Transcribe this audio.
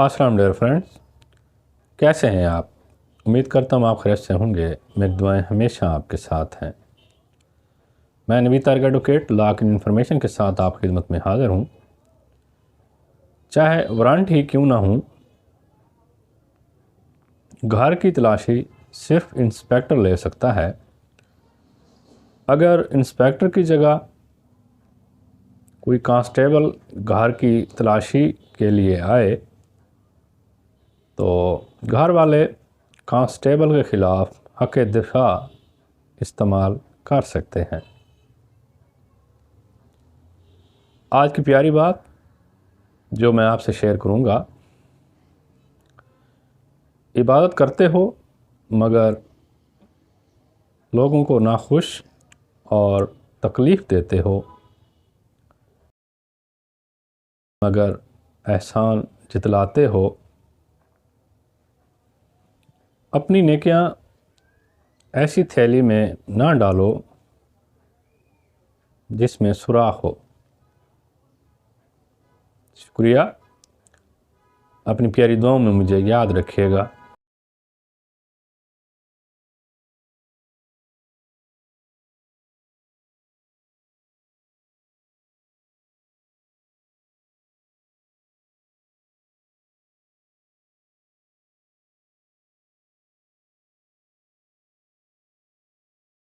السلام dear friends, کیسے ہیں آپ؟ امید کرتا ہوں آپ خیریت سے ہوں گے۔ میری دعائیں ہمیشہ آپ کے ساتھ ہیں۔ میں Naveed Tariq advocate law and information کے ساتھ آپ کی خدمت میں حاضر ہوں۔ چاہے وارنٹ ہی کیوں نہ ہوں، گھر کی تلاشی صرف انسپیکٹر لے سکتا ہے۔ اگر انسپیکٹر کی جگہ کوئی کانسٹیبل گھر کی تلاشی کے لیے آئے تو گھر والے کانسٹیبل کے خلاف حق دفاع استعمال کر سکتے ہیں۔ آج کی پیاری بات جو میں آپ سے شیئر کروں گا، عبادت کرتے ہو مگر لوگوں کو ناخوش اور تکلیف دیتے ہو، مگر احسان جتلاتے ہو۔ اپنی نیکیاں ایسی تھیلی میں نہ ڈالو جس میں سوراخ ہو۔ شکریہ، اپنی پیاری دعاؤں میں مجھے یاد رکھیے گا۔